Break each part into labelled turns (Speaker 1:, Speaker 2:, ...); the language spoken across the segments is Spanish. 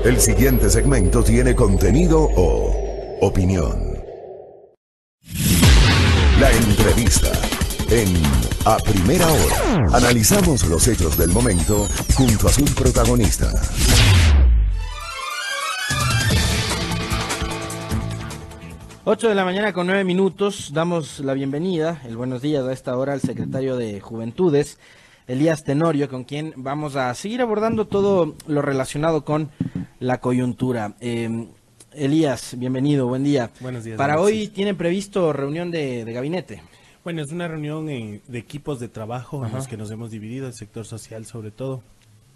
Speaker 1: El siguiente segmento tiene contenido o opinión. La entrevista en A Primera Hora. Analizamos los hechos del momento junto a su protagonista.
Speaker 2: Ocho de la mañana con 9 minutos, damos la bienvenida, el buenos días a esta hora al secretario de Juventudes, Elías Tenorio, con quien vamos a seguir abordando todo lo relacionado con la coyuntura. Elías, bienvenido, buen día.
Speaker 3: Buenos días.
Speaker 2: Para
Speaker 3: Alexis.
Speaker 2: hoy tienen previsto reunión de gabinete.
Speaker 3: Bueno, es una reunión de equipos de trabajo en
Speaker 2: Ajá.
Speaker 3: los que nos hemos dividido, el sector social sobre todo.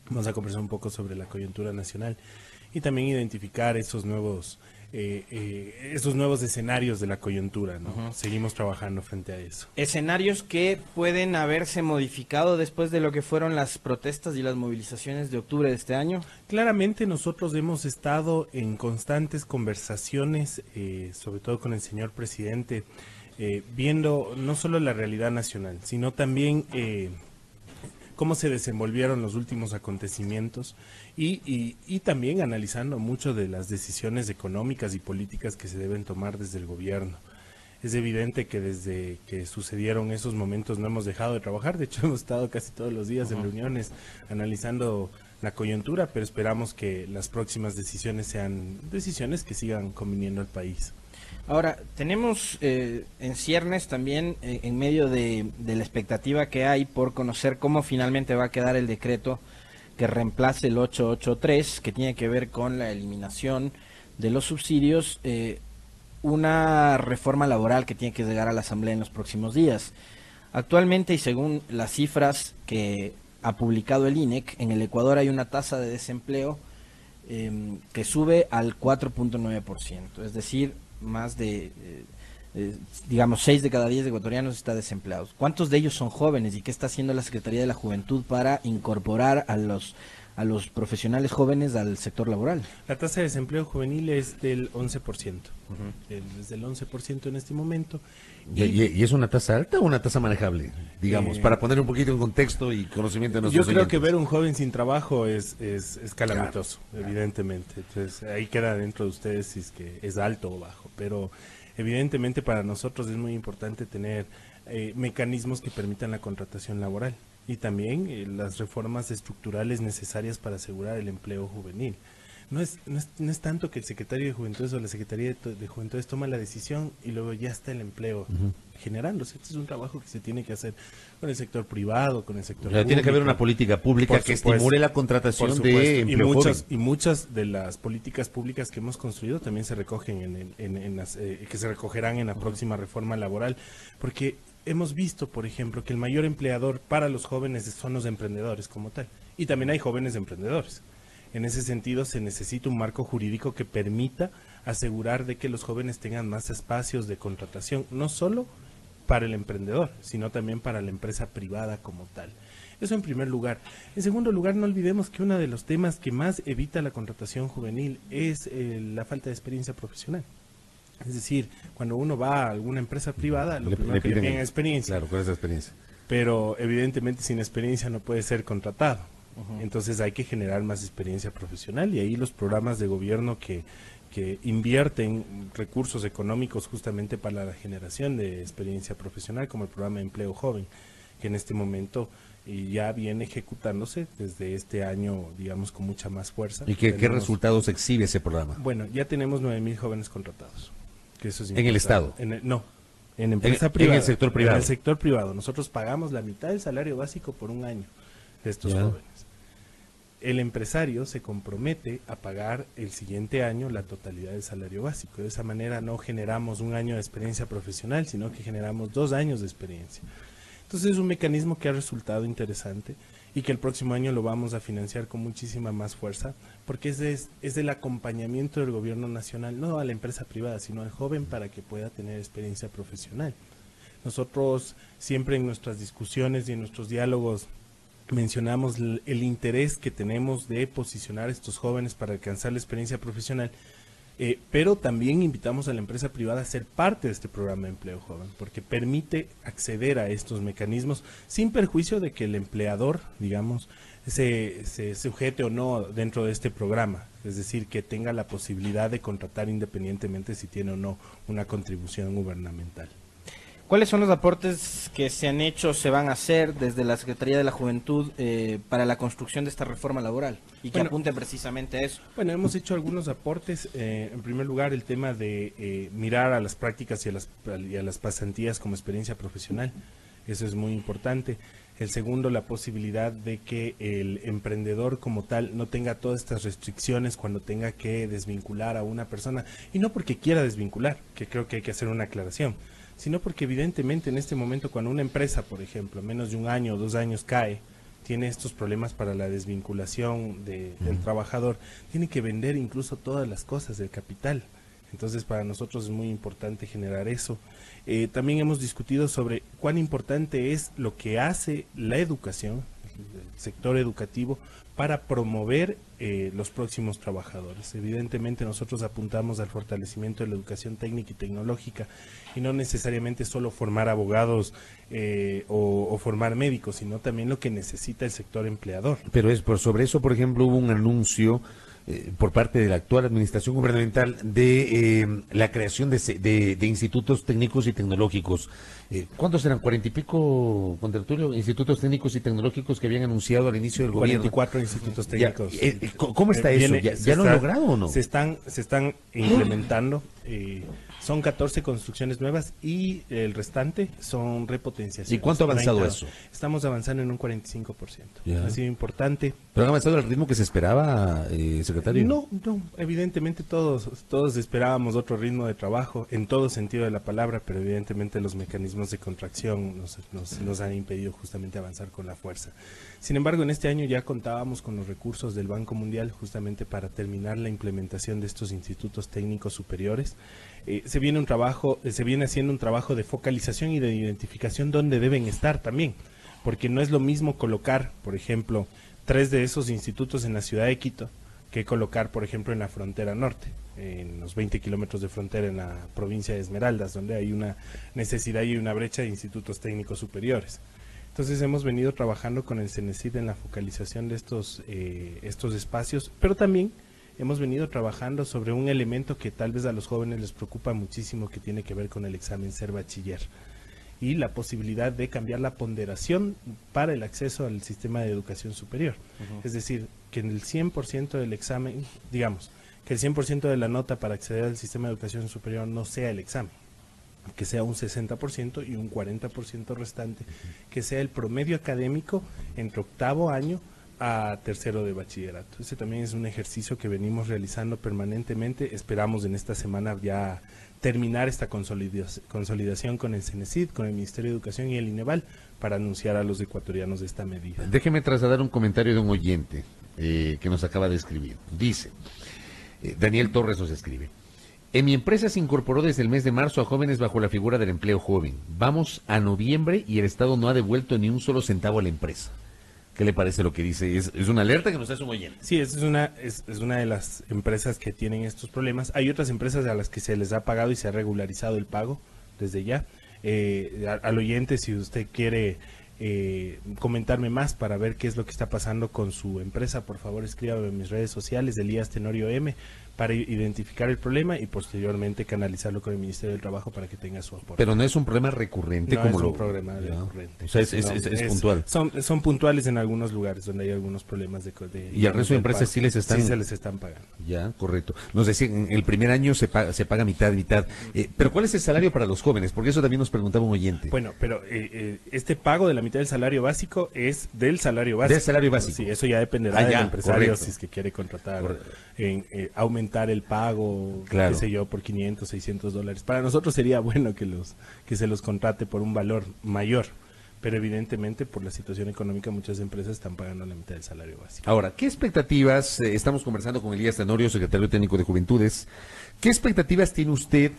Speaker 3: Vamos a conversar un poco sobre la coyuntura nacional y también identificar esos nuevos escenarios de la coyuntura, ¿no?
Speaker 2: Ajá.
Speaker 3: Seguimos trabajando frente a eso.
Speaker 2: Escenarios que pueden haberse modificado después de lo que fueron las protestas y las movilizaciones de octubre de este año.
Speaker 3: Claramente nosotros hemos estado en constantes conversaciones, sobre todo con el señor presidente, viendo no solo la realidad nacional, sino también cómo se desenvolvieron los últimos acontecimientos y también analizando mucho de las decisiones económicas y políticas que se deben tomar desde el gobierno. Es evidente que desde que sucedieron esos momentos no hemos dejado de trabajar, de hecho hemos estado casi todos los días en reuniones analizando la coyuntura, pero esperamos que las próximas decisiones sean decisiones que sigan conviniendo al país.
Speaker 2: Ahora, tenemos en ciernes también, en medio de la expectativa que hay por conocer cómo finalmente va a quedar el decreto que reemplace el 883, que tiene que ver con la eliminación de los subsidios, una reforma laboral que tiene que llegar a la Asamblea en los próximos días. Actualmente, y según las cifras que ha publicado el INEC, en el Ecuador hay una tasa de desempleo que sube al 4.9%, es decir, más de, digamos, 6 de cada 10 ecuatorianos está desempleados. ¿Cuántos de ellos son jóvenes y qué está haciendo la Secretaría de la Juventud para incorporar a los profesionales jóvenes al sector laboral?
Speaker 3: La tasa de desempleo juvenil es del 11%, es del 11% en este momento.
Speaker 4: ¿Y es una tasa alta o una tasa manejable? Digamos, para poner un poquito en contexto y conocimiento de nuestros
Speaker 3: Yo creo
Speaker 4: oyentes.
Speaker 3: que ver un joven sin trabajo es calamitoso, evidentemente. Entonces ahí queda dentro de ustedes si es que es alto o bajo. Pero evidentemente para nosotros es muy importante tener mecanismos que permitan la contratación laboral y también las reformas estructurales necesarias para asegurar el empleo juvenil. No es tanto que el secretario de Juventudes o la Secretaría de Juventudes toma la decisión y luego ya está el empleo generándose. Este es un trabajo que se tiene que hacer con el sector privado, con el sector público.
Speaker 4: Tiene que haber una política pública que estimule la contratación de empleo joven.
Speaker 3: Y muchas de las políticas públicas que hemos construido también se recogen que se recogerán en la próxima reforma laboral, porque hemos visto, por ejemplo, que el mayor empleador para los jóvenes son los emprendedores como tal, y también hay jóvenes emprendedores. En ese sentido, se necesita un marco jurídico que permita asegurar de que los jóvenes tengan más espacios de contratación, no solo para el emprendedor, sino también para la empresa privada como tal. Eso en primer lugar. En segundo lugar, no olvidemos que uno de los temas que más evita la contratación juvenil es la falta de experiencia profesional. Es decir, cuando uno va a alguna empresa privada, lo primero que le piden es experiencia.
Speaker 4: Claro, ¿cuál es la experiencia?
Speaker 3: Pero evidentemente sin experiencia no puede ser contratado. Entonces hay que generar más experiencia profesional y ahí los programas de gobierno que invierten recursos económicos justamente para la generación de experiencia profesional, como el programa de empleo joven, que en este momento ya viene ejecutándose desde este año, digamos, con mucha más fuerza.
Speaker 4: ¿Y qué resultados exhibe ese programa?
Speaker 3: Bueno, ya tenemos 9,000 jóvenes contratados. Que eso es
Speaker 4: ¿En el Estado?
Speaker 3: No, en empresa privada.
Speaker 4: En el sector privado.
Speaker 3: En el sector privado. Nosotros pagamos la mitad del salario básico por un año de estos jóvenes. El empresario se compromete a pagar el siguiente año la totalidad del salario básico. De esa manera no generamos un año de experiencia profesional, sino que generamos 2 años de experiencia. Entonces es un mecanismo que ha resultado interesante y que el próximo año lo vamos a financiar con muchísima más fuerza, porque es del acompañamiento del gobierno nacional, no a la empresa privada, sino al joven para que pueda tener experiencia profesional. Nosotros siempre en nuestras discusiones y en nuestros diálogos mencionamos el interés que tenemos de posicionar a estos jóvenes para alcanzar la experiencia profesional, pero también invitamos a la empresa privada a ser parte de este programa de empleo joven, porque permite acceder a estos mecanismos sin perjuicio de que el empleador, digamos, se sujete o no dentro de este programa, es decir, que tenga la posibilidad de contratar independientemente si tiene o no una contribución gubernamental.
Speaker 2: ¿Cuáles son los aportes que se han hecho, se van a hacer desde la Secretaría de la Juventud para la construcción de esta reforma laboral y que apunte precisamente a eso?
Speaker 3: Bueno, hemos hecho algunos aportes. En primer lugar, el tema de mirar a las prácticas y a las pasantías como experiencia profesional. Eso es muy importante. El segundo, la posibilidad de que el emprendedor como tal no tenga todas estas restricciones cuando tenga que desvincular a una persona, y no porque quiera desvincular, que creo que hay que hacer una aclaración, sino porque evidentemente en este momento cuando una empresa, por ejemplo, menos de 1 año o 2 años cae, tiene estos problemas para la desvinculación del trabajador, tiene que vender incluso todas las cosas del capital. Entonces para nosotros es muy importante generar eso. También hemos discutido sobre cuán importante es lo que hace la educación, el sector educativo, para promover los próximos trabajadores. Evidentemente nosotros apuntamos al fortalecimiento de la educación técnica y tecnológica y no necesariamente solo formar abogados o formar médicos, sino también lo que necesita el sector empleador.
Speaker 4: Pero sobre eso, por ejemplo, hubo un anuncio por parte de la actual administración gubernamental de la creación de institutos técnicos y tecnológicos. ¿Cuántos eran? 40 y pico, Contratulio, institutos técnicos y tecnológicos que habían anunciado al inicio del gobierno.
Speaker 3: 44 institutos técnicos.
Speaker 4: ¿Cómo está eso? ¿Ya lo han logrado o no?
Speaker 3: Se están implementando. Son 14 construcciones nuevas y el restante son repotenciaciones.
Speaker 4: ¿Y cuánto ha avanzado eso?
Speaker 3: Estamos avanzando en un 45%. Ha sido importante.
Speaker 4: ¿Pero han avanzado al ritmo que se esperaba, secretario?
Speaker 3: No, evidentemente todos esperábamos otro ritmo de trabajo, en todo sentido de la palabra, pero evidentemente los mecanismos de contracción nos han impedido justamente avanzar con la fuerza. Sin embargo, en este año ya contábamos con los recursos del Banco Mundial justamente para terminar la implementación de estos institutos técnicos superiores. Se viene haciendo un trabajo de focalización y de identificación donde deben estar también, porque no es lo mismo colocar, por ejemplo, 3 de esos institutos en la ciudad de Quito que colocar, por ejemplo, en la frontera norte, en los 20 kilómetros de frontera en la provincia de Esmeraldas, donde hay una necesidad y una brecha de institutos técnicos superiores. Entonces hemos venido trabajando con el CENESID en la focalización de estos espacios, pero también hemos venido trabajando sobre un elemento que tal vez a los jóvenes les preocupa muchísimo, que tiene que ver con el examen Ser Bachiller y la posibilidad de cambiar la ponderación para el acceso al sistema de educación superior. Es decir, que en el 100% del examen, digamos, que el 100% de la nota para acceder al sistema de educación superior no sea el examen, que sea un 60% y un 40% restante, que sea el promedio académico entre 8º año a 3º de bachillerato. Ese también es un ejercicio que venimos realizando permanentemente. Esperamos en esta semana ya terminar esta consolidación con el CENESID, con el Ministerio de Educación y el INEVAL para anunciar a los ecuatorianos de esta medida.
Speaker 4: Déjeme trasladar un comentario de un oyente que nos acaba de escribir. Dice, Daniel Torres nos escribe: en mi empresa se incorporó desde el mes de marzo a jóvenes bajo la figura del empleo joven. Vamos a noviembre y el Estado no ha devuelto ni un solo centavo a la empresa. ¿Qué le parece lo que dice? Es una alerta que nos hace un oyente.
Speaker 3: Sí, es una de las empresas que tienen estos problemas. Hay otras empresas a las que se les ha pagado y se ha regularizado el pago desde ya. Al oyente, si usted quiere comentarme más para ver qué es lo que está pasando con su empresa, por favor escríbame en mis redes sociales, Elías Tenorio M, para identificar el problema y posteriormente canalizarlo con el Ministerio del Trabajo para que tenga su aporte.
Speaker 4: Pero no es un problema recurrente,
Speaker 3: no
Speaker 4: como
Speaker 3: es un problema recurrente.
Speaker 4: O sea, es puntual.
Speaker 3: Son puntuales en algunos lugares donde hay algunos problemas de
Speaker 4: y al resto de empresas sí
Speaker 3: se les están pagando.
Speaker 4: Ya, correcto. Nos decían, el primer año se paga mitad. Pero ¿cuál es el salario para los jóvenes? Porque eso también nos preguntaba un oyente.
Speaker 3: Bueno, pero este pago de la mitad del salario básico es del salario básico.
Speaker 4: Del salario básico.
Speaker 3: Sí, eso ya dependerá del empresario,
Speaker 4: correcto.
Speaker 3: si es que quiere contratar, aumentar el pago,
Speaker 4: claro,
Speaker 3: qué sé yo, por $500, $600. Para nosotros sería bueno que se los contrate por un valor mayor, pero evidentemente por la situación económica muchas empresas están pagando la mitad del salario básico.
Speaker 4: Ahora, ¿qué expectativas? Estamos conversando con Elías Tenorio, secretario técnico de Juventudes. ¿Qué expectativas tiene usted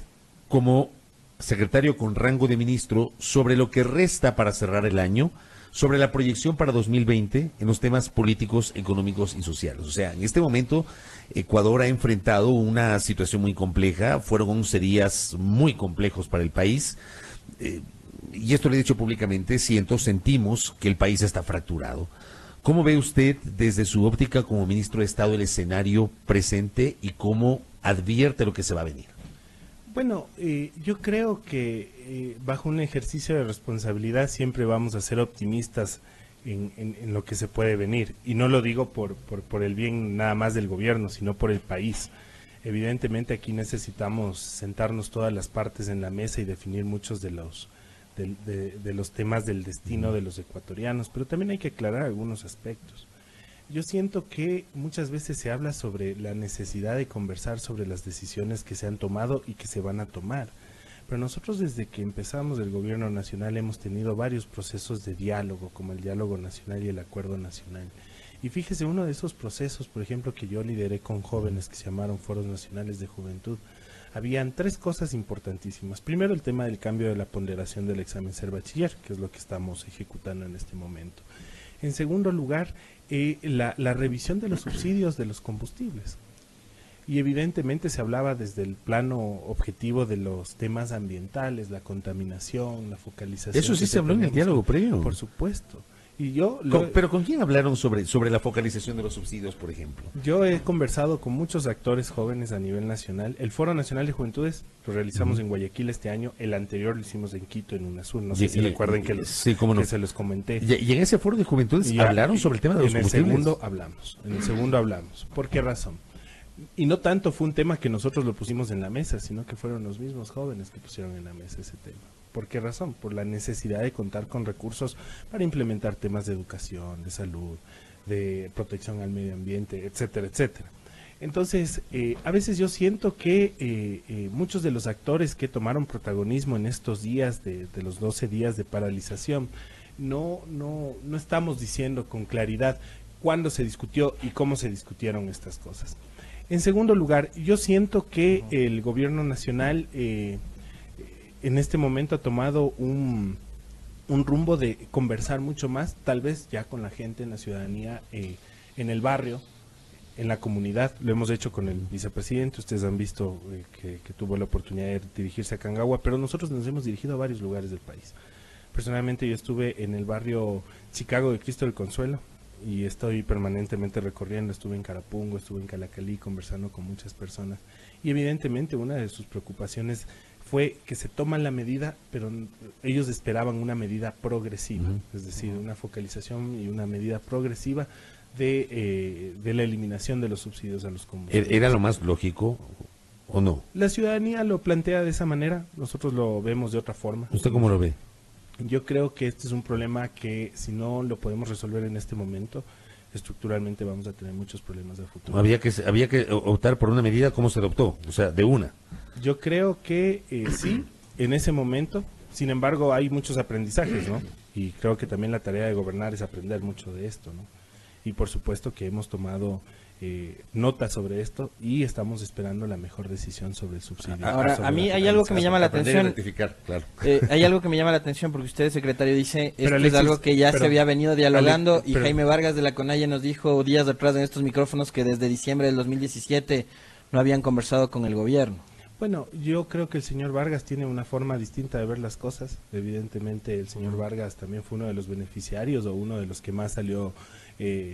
Speaker 4: como secretario con rango de ministro sobre lo que resta para cerrar el año, sobre la proyección para 2020 en los temas políticos, económicos y sociales? O sea, en este momento Ecuador ha enfrentado una situación muy compleja, fueron 11 días muy complejos para el país, y esto lo he dicho públicamente, sentimos que el país está fracturado, ¿Cómo ve usted desde su óptica como ministro de Estado el escenario presente y cómo advierte lo que se va a venir?
Speaker 3: Bueno, yo creo que bajo un ejercicio de responsabilidad siempre vamos a ser optimistas en lo que se puede venir. Y no lo digo por el bien nada más del gobierno, sino por el país. Evidentemente aquí necesitamos sentarnos todas las partes en la mesa y definir muchos de los temas del destino de los ecuatorianos, pero también hay que aclarar algunos aspectos. Yo siento que muchas veces se habla sobre la necesidad de conversar sobre las decisiones que se han tomado y que se van a tomar, pero nosotros desde que empezamos el gobierno nacional hemos tenido varios procesos de diálogo, como el diálogo nacional y el acuerdo nacional. Y fíjese, uno de esos procesos, por ejemplo, que yo lideré con jóvenes que se llamaron Foros Nacionales de Juventud, habían 3 cosas importantísimas. Primero, el tema del cambio de la ponderación del examen ser bachiller, que es lo que estamos ejecutando en este momento. En segundo lugar, la revisión de los subsidios de los combustibles. Y evidentemente se hablaba desde el plano objetivo de los temas ambientales, la contaminación, la focalización.
Speaker 4: Eso sí se habló en el diálogo previo.
Speaker 3: Por supuesto. Y yo
Speaker 4: ¿Pero con quién hablaron sobre la focalización de los subsidios, por ejemplo?
Speaker 3: Yo he conversado con muchos actores jóvenes a nivel nacional. El Foro Nacional de Juventudes lo realizamos en Guayaquil este año. El anterior lo hicimos en Quito, en UNASUR. No sé si recuerden que se los comenté.
Speaker 4: Y en ese Foro de Juventudes hablaron sobre el tema de los combustibles.
Speaker 3: En el segundo hablamos. ¿Por qué razón? Y no tanto fue un tema que nosotros lo pusimos en la mesa, sino que fueron los mismos jóvenes que pusieron en la mesa ese tema. ¿Por qué razón? Por la necesidad de contar con recursos para implementar temas de educación, de salud, de protección al medio ambiente, etcétera, etcétera. Entonces, a veces yo siento que muchos de los actores que tomaron protagonismo en estos días de los 12 días de paralización, no estamos diciendo con claridad cuándo se discutió y cómo se discutieron estas cosas. En segundo lugar, yo siento que el gobierno nacional en este momento ha tomado un rumbo de conversar mucho más, tal vez ya con la gente, en la ciudadanía, en el barrio, en la comunidad. Lo hemos hecho con el vicepresidente, ustedes han visto que tuvo la oportunidad de dirigirse a Cangagua, pero nosotros nos hemos dirigido a varios lugares del país. Personalmente yo estuve en el barrio Chicago de Cristo del Consuelo, y estoy permanentemente recorriendo. Estuve en Carapungo, estuve en Calacalí conversando con muchas personas, y evidentemente una de sus preocupaciones fue que se toma la medida, pero ellos esperaban una medida progresiva, es decir, una focalización y una medida progresiva de la eliminación de los subsidios a los combustibles.
Speaker 4: ¿Era lo más lógico o no?
Speaker 3: La ciudadanía lo plantea de esa manera, nosotros lo vemos de otra forma.
Speaker 4: ¿Usted cómo lo ve?
Speaker 3: Yo creo que este es un problema que si no lo podemos resolver en este momento, estructuralmente vamos a tener muchos problemas de futuro.
Speaker 4: Había que optar por una medida. ¿Cómo se adoptó? O sea, de una.
Speaker 3: Yo creo que sí, en ese momento. Sin embargo, hay muchos aprendizajes, ¿no? Y creo que también la tarea de gobernar es aprender mucho de esto, ¿no? Y por supuesto que hemos tomado nota sobre esto y estamos esperando la mejor decisión sobre el subsidio.
Speaker 2: Ahora, a mí hay algo que me llama la atención.
Speaker 4: Claro.
Speaker 2: Hay algo que me llama la atención porque usted, secretario, dice esto es algo que ya se había venido dialogando y Jaime Vargas de la CONAIE nos dijo días atrás en estos micrófonos que desde diciembre del 2017 no habían conversado con el gobierno.
Speaker 3: Bueno, yo creo que el señor Vargas tiene una forma distinta de ver las cosas. Evidentemente el señor Vargas también fue uno de los beneficiarios o uno de los que más salió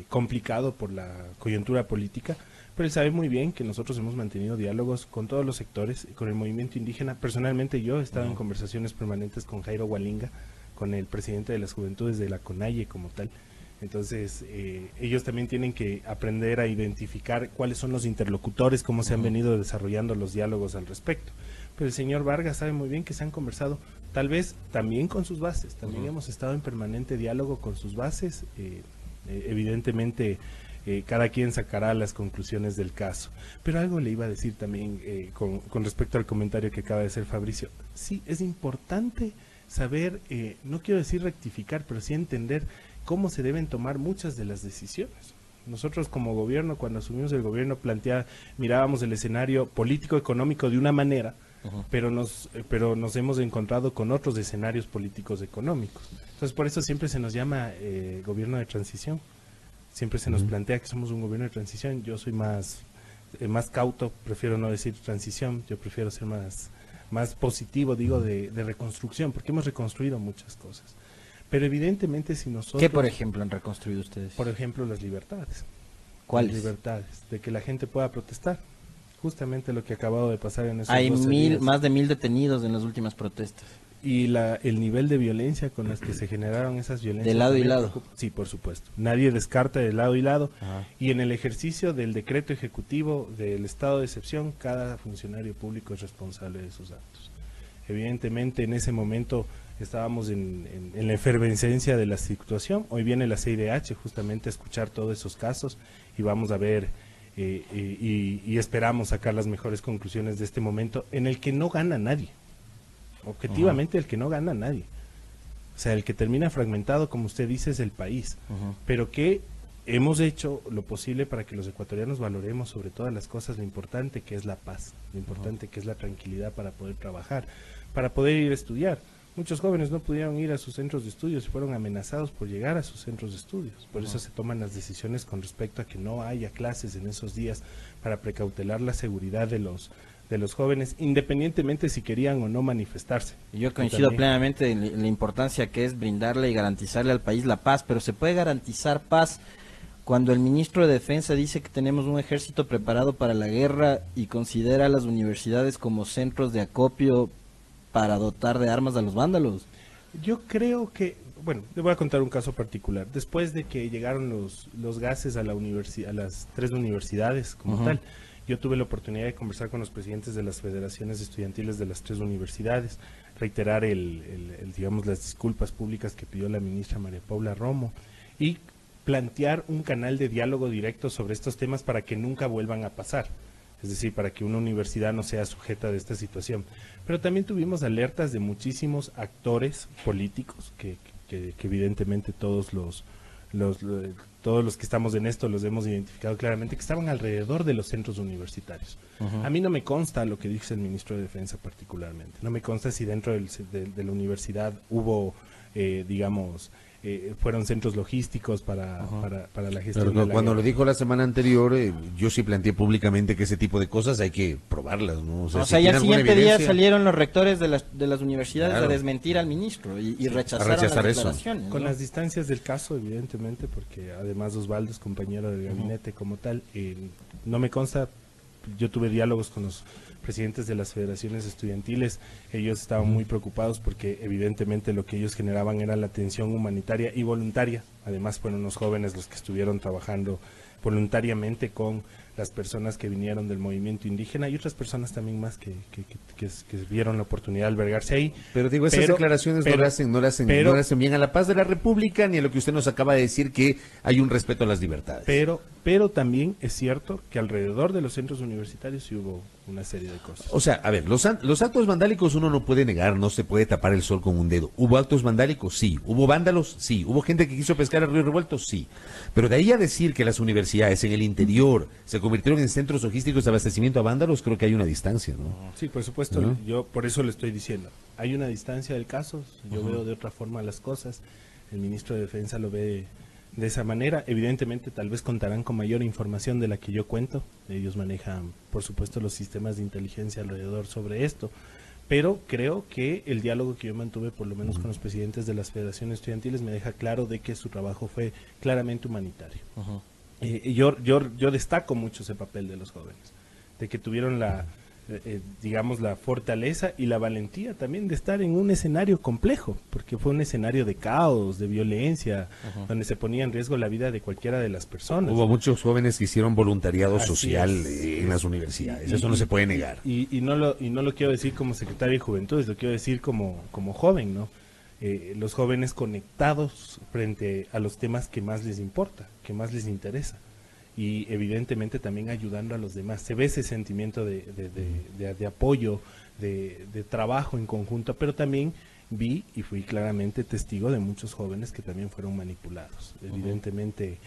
Speaker 3: complicado por la coyuntura política, pero él sabe muy bien que nosotros hemos mantenido diálogos con todos los sectores, con el movimiento indígena. Personalmente yo he estado en conversaciones permanentes con Jairo Hualinga, con el presidente de las juventudes de la CONAIE como tal. Entonces, ellos también tienen que aprender a identificar cuáles son los interlocutores, cómo se han venido desarrollando los diálogos al respecto. Pero el señor Vargas sabe muy bien que se han conversado, tal vez también con sus bases, también hemos estado en permanente diálogo con sus bases. Evidentemente, cada quien sacará las conclusiones del caso. Pero algo le iba a decir también con respecto al comentario que acaba de hacer Fabricio. Sí, es importante saber, no quiero decir rectificar, pero sí entender cómo se deben tomar muchas de las decisiones. Nosotros como gobierno, cuando asumimos el gobierno, mirábamos el escenario político-económico de una manera, pero nos hemos encontrado con otros escenarios políticos económicos. Entonces, por eso siempre se nos llama gobierno de transición. Siempre se nos plantea que somos un gobierno de transición. Yo soy más cauto, prefiero no decir transición, yo prefiero ser más positivo, digo, de reconstrucción, porque hemos reconstruido muchas cosas. Pero evidentemente si nosotros...
Speaker 2: ¿Qué, por ejemplo, han reconstruido ustedes?
Speaker 3: Por ejemplo, las libertades.
Speaker 2: ¿Cuáles?
Speaker 3: Las libertades, de que la gente pueda protestar. Justamente lo que ha acabado de pasar en esos
Speaker 2: Hay
Speaker 3: 12 días.
Speaker 2: más de 1000 detenidos en las últimas protestas.
Speaker 3: Y el nivel de violencia con las que se generaron esas violencias.
Speaker 2: De lado y
Speaker 3: también
Speaker 2: lado.
Speaker 3: preocupa. Sí, por supuesto. Nadie descarta de lado y lado.
Speaker 2: Ajá.
Speaker 3: Y en el ejercicio del decreto ejecutivo del estado de excepción, cada funcionario público es responsable de sus actos. Evidentemente, en ese momento estábamos en la efervescencia de la situación. Hoy viene la CIDH justamente a escuchar todos esos casos y vamos a ver y esperamos sacar las mejores conclusiones de este momento en el que no gana nadie. Objetivamente, el que no gana nadie. O sea, el que termina fragmentado, como usted dice, es el país. Pero que hemos hecho lo posible para que los ecuatorianos valoremos sobre todas las cosas lo importante que es la paz, lo importante que es la tranquilidad para poder trabajar, para poder ir a estudiar. Muchos jóvenes no pudieron ir a sus centros de estudios y fueron amenazados por llegar a sus centros de estudios. Por eso se toman las decisiones con respecto a que no haya clases en esos días para precautelar la seguridad de los jóvenes, independientemente si querían o no manifestarse.
Speaker 2: Yo coincido plenamente en la importancia que es brindarle y garantizarle al país la paz, pero se puede garantizar paz cuando el ministro de Defensa dice que tenemos un ejército preparado para la guerra y considera a las universidades como centros de acopio para dotar de armas a los vándalos.
Speaker 3: Yo creo que, bueno, le voy a contar un caso particular. Después de que llegaron los gases a las 3 universidades como tal, yo tuve la oportunidad de conversar con los presidentes de las federaciones estudiantiles de las 3 universidades, reiterar digamos, las disculpas públicas que pidió la ministra María Paula Romo y plantear un canal de diálogo directo sobre estos temas para que nunca vuelvan a pasar. Es decir, para que una universidad no sea sujeta de esta situación. Pero también tuvimos alertas de muchísimos actores políticos que evidentemente todos los que estamos en esto los hemos identificado claramente, que estaban alrededor de los centros universitarios. A mí no me consta lo que dice el ministro de Defensa particularmente. No me consta si dentro de la universidad hubo, fueron centros logísticos para la gestión.
Speaker 4: Pero
Speaker 3: de la
Speaker 4: cuando
Speaker 3: guerra.
Speaker 4: lo dijo la semana anterior, yo sí planteé públicamente que ese tipo de cosas hay que probarlas, ¿no?
Speaker 2: O
Speaker 4: si
Speaker 2: sea, ya
Speaker 4: tiene
Speaker 2: el
Speaker 4: alguna
Speaker 2: siguiente día
Speaker 4: evidencia-
Speaker 2: salieron los rectores de las universidades
Speaker 4: Claro.
Speaker 2: a desmentir al ministro y rechazaron
Speaker 4: rechazar
Speaker 2: las
Speaker 4: eso.
Speaker 2: declaraciones.
Speaker 3: Con
Speaker 2: ¿no?
Speaker 3: las distancias del caso, evidentemente, porque además Osvaldo es compañero del gabinete como tal, no me consta, yo tuve diálogos con los presidentes de las federaciones estudiantiles, ellos estaban muy preocupados porque evidentemente lo que ellos generaban era la atención humanitaria y voluntaria, además fueron los jóvenes los que estuvieron trabajando voluntariamente con las personas que vinieron del movimiento indígena y otras personas también más que vieron la oportunidad de albergarse ahí.
Speaker 4: Pero digo, esas declaraciones no le hacen bien a la paz de la República ni a lo que usted nos acaba de decir, que hay un respeto a las libertades.
Speaker 3: Pero también es cierto que alrededor de los centros universitarios sí hubo una serie de cosas.
Speaker 4: O sea, a ver, los actos vandálicos uno no puede negar, no se puede tapar el sol con un dedo. ¿Hubo actos vandálicos? Sí. ¿Hubo vándalos? Sí. ¿Hubo gente que quiso pescar al río revuelto? Sí. Pero de ahí a decir que las universidades en el interior se convirtieron en centros logísticos de abastecimiento a vándalos, creo que hay una distancia, ¿no?
Speaker 3: Sí, por supuesto,
Speaker 4: ¿No?
Speaker 3: yo por eso le estoy diciendo, hay una distancia del caso, yo veo de otra forma las cosas, el ministro de Defensa lo ve de esa manera, evidentemente tal vez contarán con mayor información de la que yo cuento, ellos manejan por supuesto los sistemas de inteligencia alrededor sobre esto, pero creo que el diálogo que yo mantuve por lo menos con los presidentes de las federaciones estudiantiles me deja claro de que su trabajo fue claramente humanitario. Yo destaco mucho ese papel de los jóvenes, de que tuvieron la fortaleza y la valentía también de estar en un escenario complejo, porque fue un escenario de caos, de violencia, donde se ponía en riesgo la vida de cualquiera de las personas.
Speaker 4: Hubo muchos jóvenes que hicieron voluntariado
Speaker 3: Así
Speaker 4: social
Speaker 3: es.
Speaker 4: en las universidades, eso no se puede negar.
Speaker 3: Y no lo quiero decir como secretario de Juventud, lo quiero decir como joven, ¿no? Los jóvenes conectados frente a los temas que más les importa, que más les interesa. Y evidentemente también ayudando a los demás. Se ve ese sentimiento de apoyo, de trabajo en conjunto, pero también vi y fui claramente testigo de muchos jóvenes que también fueron manipulados. Evidentemente,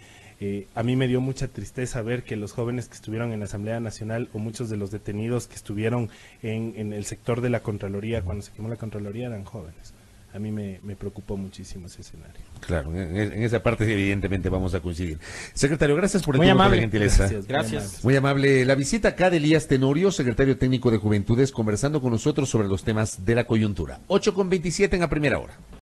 Speaker 3: a mí me dio mucha tristeza ver que los jóvenes que estuvieron en la Asamblea Nacional o muchos de los detenidos que estuvieron en el sector de la Contraloría, cuando se quemó la Contraloría, eran jóvenes. A mí me preocupó muchísimo ese escenario.
Speaker 4: Claro, en esa parte evidentemente vamos a coincidir. Secretario, gracias por el
Speaker 2: Muy
Speaker 4: tiempo, por
Speaker 2: amable.
Speaker 4: la gentileza.
Speaker 2: Gracias.
Speaker 4: Muy amable. La visita acá de Elías Tenorio, secretario técnico de Juventudes, conversando con nosotros sobre los temas de la coyuntura. 8:27 en la primera hora.